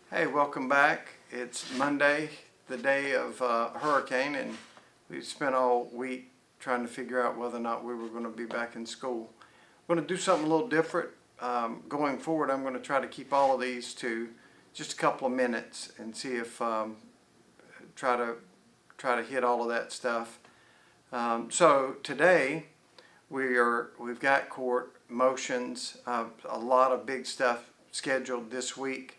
Hey, welcome back. It's Monday, the day of hurricane, and we spent all week trying to figure out whether or not we were going to be back in school. I'm going to do something a little different. Going forward, I'm going to try to keep all of these to just a couple of minutes and see if try to hit all of that stuff. So today we've got court motions, a lot of big stuff scheduled this week.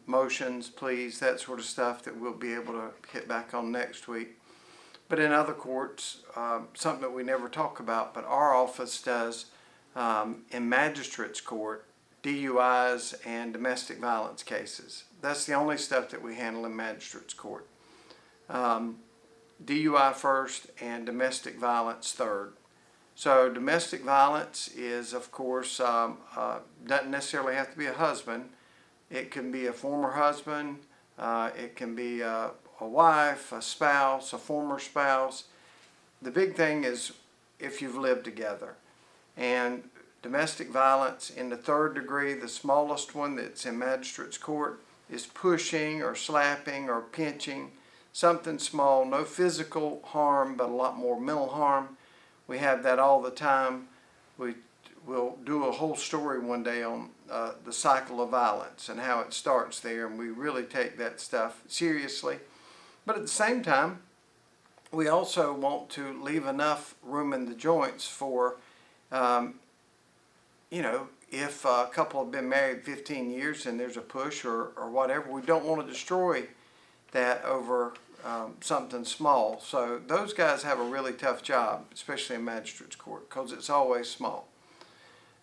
Motions, pleas, that sort of stuff that we'll be able to hit back on next week. But in other courts, something that we never talk about, but our office does in Magistrate's Court, DUIs and domestic violence cases. That's the only stuff that we handle in Magistrate's Court. DUI first and domestic violence third. So domestic violence is, of course, doesn't necessarily have to be a husband. It can be a former husband, it can be a wife, a spouse, a former spouse. The big thing is if you've lived together. And domestic violence in the third degree, the smallest one that's in Magistrate's Court, is pushing or slapping or pinching, something small, no physical harm, but a lot more mental harm. We have that all the time. We'll do a whole story one day on the cycle of violence and how it starts there, and we really take that stuff seriously. But at the same time, we also want to leave enough room in the joints for, if a couple have been married 15 years and there's a push or whatever, we don't want to destroy that over something small. So those guys have a really tough job, especially in Magistrate's Court, because it's always small.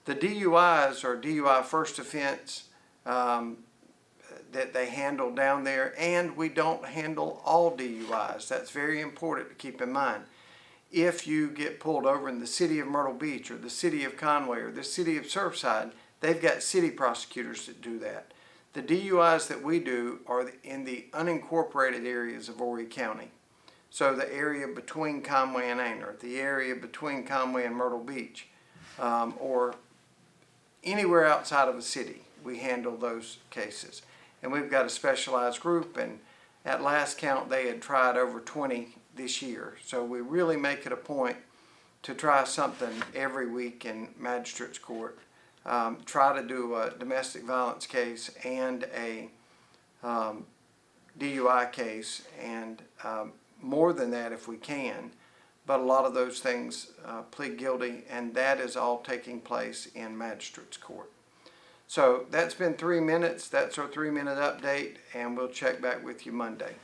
The DUIs or DUI first offense that they handle down there, and we don't handle all DUIs. That's very important to keep in mind. If you get pulled over in the city of Myrtle Beach or the city of Conway or the city of Surfside, they've got city prosecutors that do that. The DUIs that we do are in the unincorporated areas of Horry County. So the area between Conway and Aynor, the area between Conway and Myrtle Beach, or anywhere outside of a city, we handle those cases. And we've got a specialized group, and at last count they had tried over 20 this year. So we really make it a point to try something every week in Magistrate's Court. Try to do a domestic violence case and a DUI case, and more than that if we can. But a lot of those things plead guilty, and that is all taking place in Magistrate's Court. So that's been 3 minutes. That's our 3-minute update, and we'll check back with you Monday.